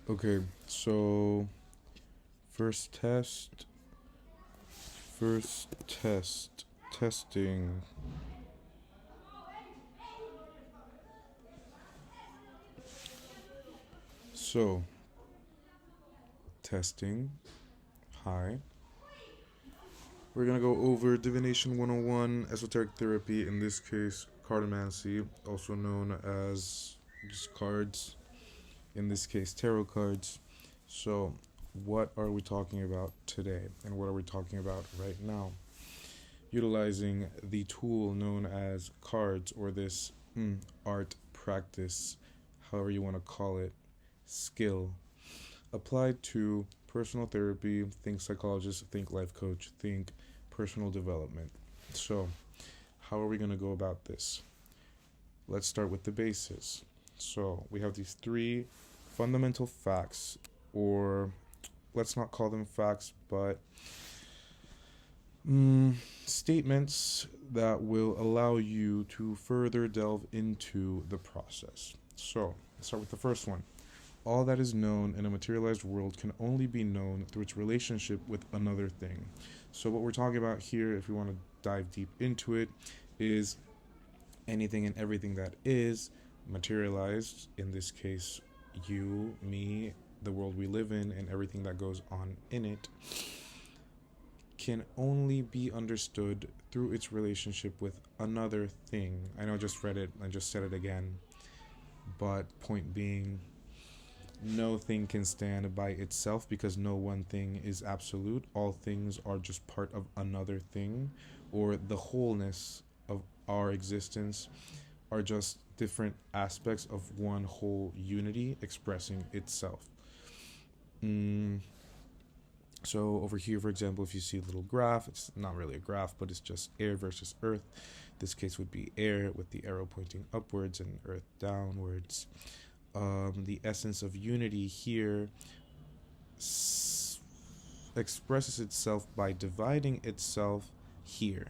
Okay, so first test, first test, testing. So, testing. Hi. We're gonna go over Divination 101, Esoteric Therapy, in this case, Cartomancy, also known as just cards, in this case, tarot cards. So, what are we talking about today, and what are we talking about right now? Utilizing the tool known as cards, or this art practice, however you want to call it, skill, applied to personal therapy, think psychologist, think life coach, think personal development. So, how are we going to go about this? Let's start with the basis. So, we have these three fundamental facts, or let's not call them facts, but statements that will allow you to further delve into the process. So, let's start with the first one. All that is known in a materialized world can only be known through its relationship with another thing. So, what we're talking about here, if we want to dive deep into it, is anything and everything that is materialized, in this case, you, me, the world we live in, and everything that goes on in it, can only be understood through its relationship with another thing. I know I just read it, I just said it again, but point being, no thing can stand by itself because no one thing is absolute. All things are just part of another thing, or the wholeness of our existence are just different aspects of one whole unity expressing itself. Mm, so over here, for example, if you see a little graph, it's not really a graph, but it's just air versus earth. This case would be air with the arrow pointing upwards and earth downwards. The essence of unity here expresses itself by dividing itself here.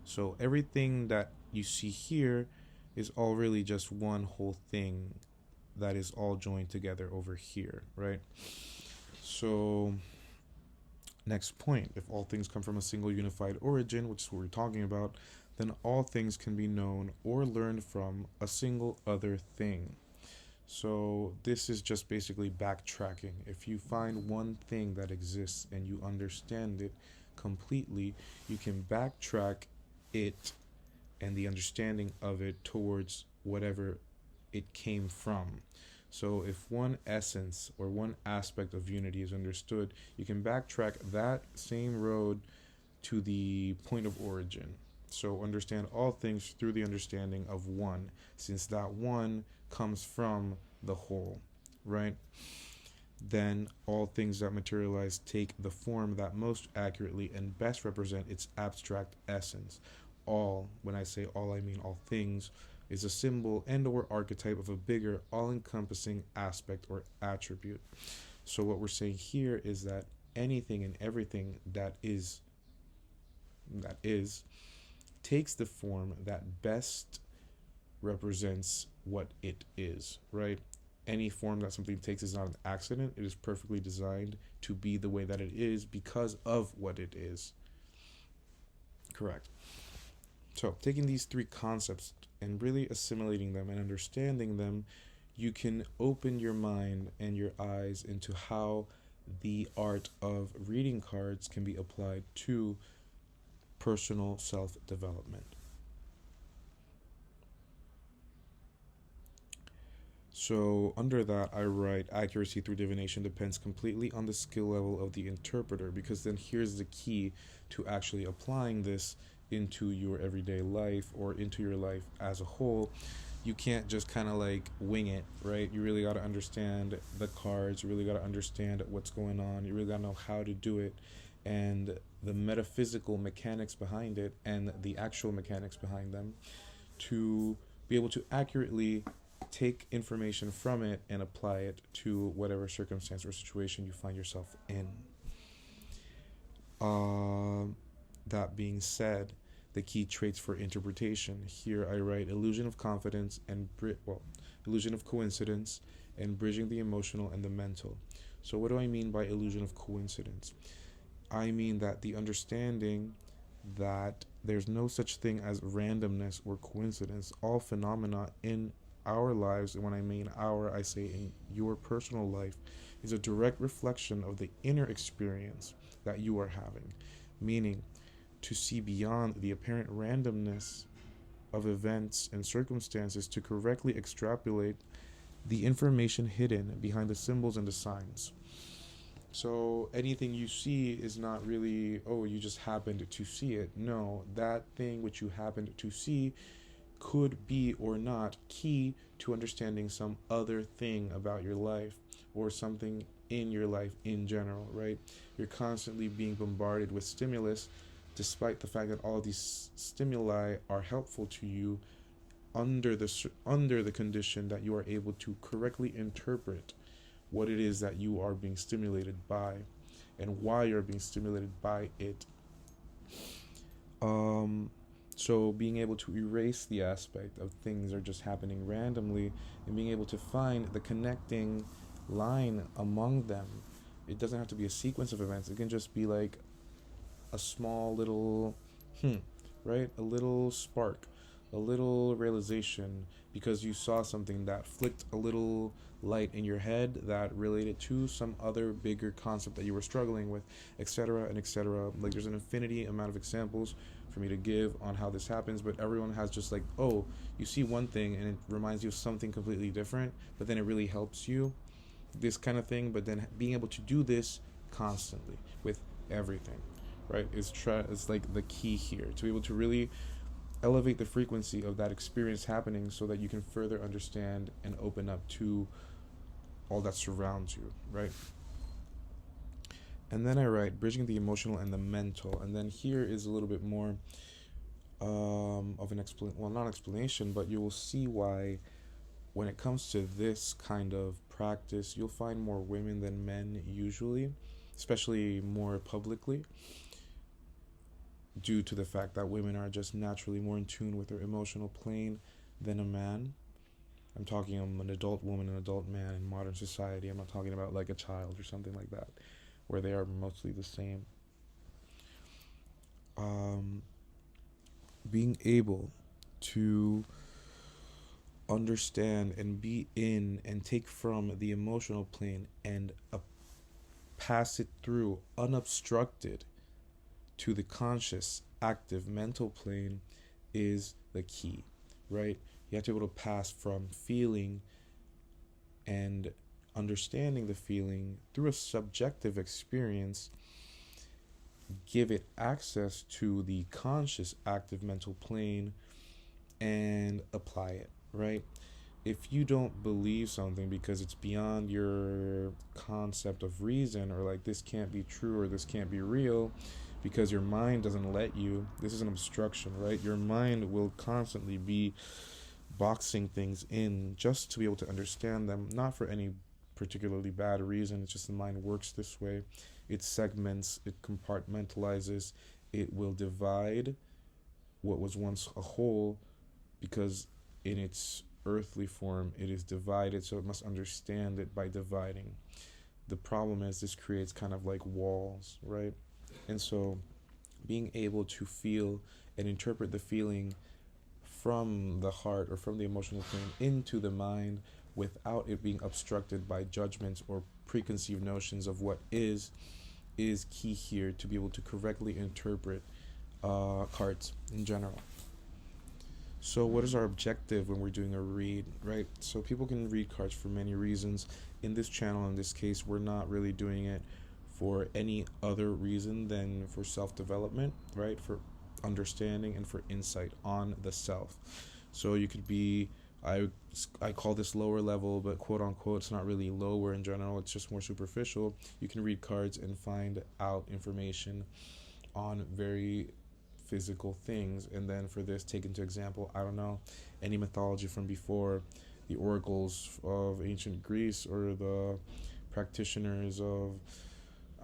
So everything that you see here is all really just one whole thing that is all joined together over here, right? So, next point, if all things come from a single unified origin, which is what we're talking about, then all things can be known or learned from a single other thing. So this is just basically backtracking. If you find one thing that exists and you understand it completely, you can backtrack it and the understanding of it towards whatever it came from. So if one essence or one aspect of unity is understood, you can backtrack that same road to the point of origin. So understand all things through the understanding of one, since that one comes from the whole, right? Then all things that materialize take the form that most accurately and best represent its abstract essence. All, when I say all, I mean all things, is a symbol and or archetype of a bigger, all-encompassing aspect or attribute. So what we're saying here is that anything and everything that is takes the form that best represents what it is, right? Any form that something takes is not an accident. It is perfectly designed to be the way that it is because of what it is. Correct. So, taking these three concepts and really assimilating them and understanding them, you can open your mind and your eyes into how the art of reading cards can be applied to personal self development. So, under that, I write accuracy through divination depends completely on the skill level of the interpreter, because then here's the key to actually applying this into your everyday life or into your life as a whole. You can't just kind of like wing it, right? You really got to understand the cards, you really got to understand what's going on, you really got to know how to do it, and the metaphysical mechanics behind it and the actual mechanics behind them to be able to accurately take information from it and apply it to whatever circumstance or situation you find yourself in. That being said, the key traits for interpretation. Here I write illusion of confidence and illusion of coincidence and bridging the emotional and the mental. So what do I mean by illusion of coincidence? I mean that the understanding that there's no such thing as randomness or coincidence. All phenomena in our lives, and when I mean our, I say in your personal life, is a direct reflection of the inner experience that you are having. Meaning, to see beyond the apparent randomness of events and circumstances to correctly extrapolate the information hidden behind the symbols and the signs. So anything you see is not really, oh, you just happened to see it. No, that thing which you happened to see could be or not key to understanding some other thing about your life or something in your life in general, right? You're constantly being bombarded with stimulus, despite the fact that all of these stimuli are helpful to you under the condition that you are able to correctly interpret what it is that you are being stimulated by and why you're being stimulated by it. So being able to erase the aspect of things are just happening randomly and being able to find the connecting line among them. It doesn't have to be a sequence of events. It can just be like a small little right? A little spark, a little realization because you saw something that flicked a little light in your head that related to some other bigger concept that you were struggling with, etc. and etc. Like there's an infinity amount of examples for me to give on how this happens, but everyone has just like, oh, you see one thing and it reminds you of something completely different, but then it really helps you, this kind of thing. But then being able to do this constantly with everything, right, is like the key here to be able to really elevate the frequency of that experience happening so that you can further understand and open up to all that surrounds you, right? And then I write bridging the emotional and the mental, and then here is a little bit more of an not explanation, but you will see why when it comes to this kind of practice, you'll find more women than men usually, especially more publicly, due to the fact that women are just naturally more in tune with their emotional plane than a man. I'm talking an adult woman, an adult man in modern society. I'm not talking about like a child or something like that, where they are mostly the same. Being able to understand and be in and take from the emotional plane and pass it through unobstructed to the conscious, active mental plane is the key, right? You have to be able to pass from feeling and understanding the feeling through a subjective experience, give it access to the conscious, active mental plane, and apply it, right? If you don't believe something because it's beyond your concept of reason, or like this can't be true or this can't be real, because your mind doesn't let you, this is an obstruction, right? Your mind will constantly be boxing things in just to be able to understand them, not for any particularly bad reason. It's just the mind works this way. It segments, it compartmentalizes, it will divide what was once a whole, because in its earthly form it is divided, so it must understand it by dividing. The problem is this creates kind of like walls, right? And so being able to feel and interpret the feeling from the heart or from the emotional plane into the mind without it being obstructed by judgments or preconceived notions of what is key here to be able to correctly interpret cards in general. So what is our objective when we're doing a read, right? So people can read cards for many reasons. In this channel, in this case, we're not really doing it for any other reason than for self-development, right? For understanding and for insight on the self. So you could be, I call this lower level, but quote unquote, it's not really lower in general. It's just more superficial. You can read cards and find out information on very physical things, and then for this, take into example, I don't know, any mythology from before, the oracles of ancient Greece, or the practitioners of,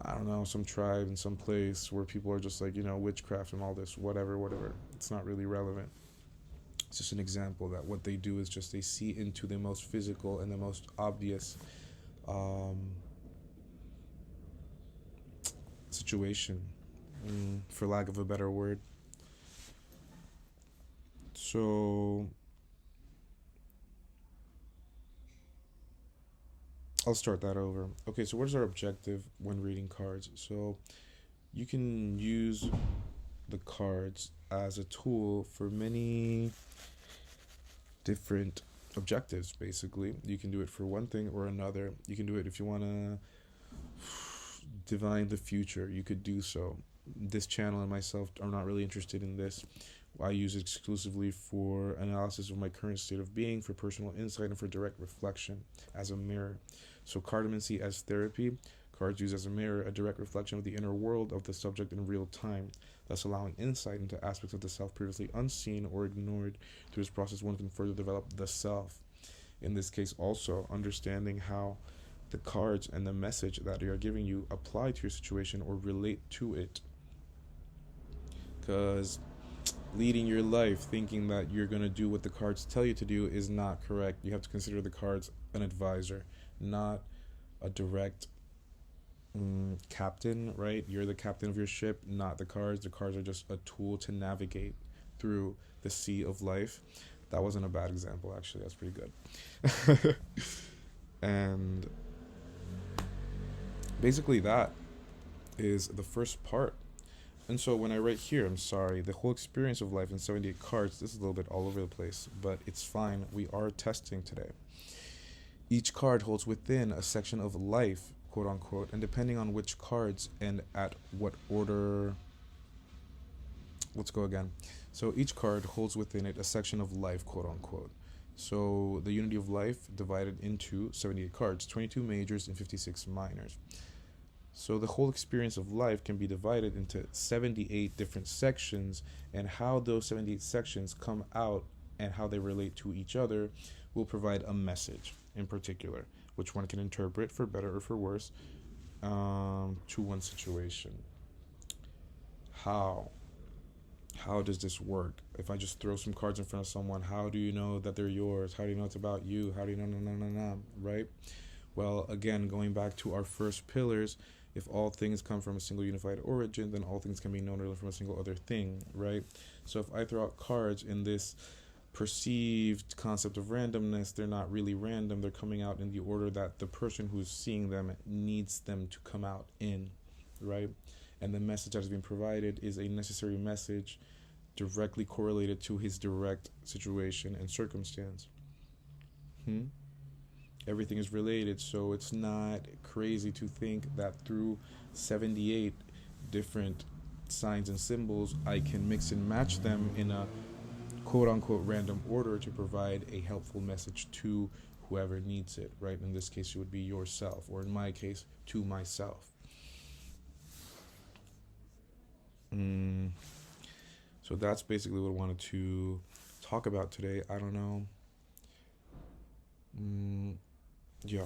I don't know, some tribe in some place where people are just like, witchcraft and all this, whatever. It's not really relevant. It's just an example that what they do is just they see into the most physical and the most obvious um, situation, for lack of a better word. So I'll start that over. Okay, so what is our objective when reading cards? So you can use the cards as a tool for many different objectives, basically. You can do it for one thing or another. You can do it if you want to divine the future, you could do so. This channel and myself are not really interested in this. I use it exclusively for analysis of my current state of being, for personal insight, and for direct reflection as a mirror. So cartomancy as therapy, cards used as a mirror, a direct reflection of the inner world of the subject in real time, thus allowing insight into aspects of the self previously unseen or ignored. Through this process, one can further develop the self. In this case also, understanding how the cards and the message that they are giving you apply to your situation or relate to it. Because leading your life thinking that you're going to do what the cards tell you to do is not correct. You have to consider the cards an advisor, not a direct captain, right? You're the captain of your ship, not the cards. The cards are just a tool to navigate through the sea of life. That wasn't a bad example, actually. That's pretty good. And basically that is the first part. And so when I write here, I'm sorry, the whole experience of life in 78 cards, this is a little bit all over the place, but it's fine. We are testing today. Each card holds within a section of life, quote unquote, and depending on which cards and at what order, let's go again. So each card holds within it a section of life, quote unquote. So the unity of life divided into 78 cards, 22 majors and 56 minors. So the whole experience of life can be divided into 78 different sections, and how those 78 sections come out and how they relate to each other will provide a message in particular, which one can interpret for better or for worse to one situation. How does this work? If I just throw some cards in front of someone, how do you know that they're yours? How do you know it's about you? How do you know, no, right? Well, again, going back to our first pillars, if all things come from a single unified origin, then all things can be known from a single other thing, right? So if I throw out cards in this perceived concept of randomness, they're not really random. They're coming out in the order that the person who's seeing them needs them to come out in, right? And the message that is being provided is a necessary message directly correlated to his direct situation and circumstance. Everything is related, so it's not crazy to think that through 78 different signs and symbols, I can mix and match them in a quote-unquote random order to provide a helpful message to whoever needs it, right? In this case, it would be yourself, or in my case, to myself. So that's basically what I wanted to talk about today. I don't know. Yeah,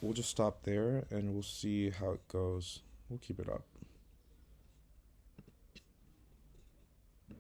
we'll just stop there and we'll see how it goes. We'll keep it up.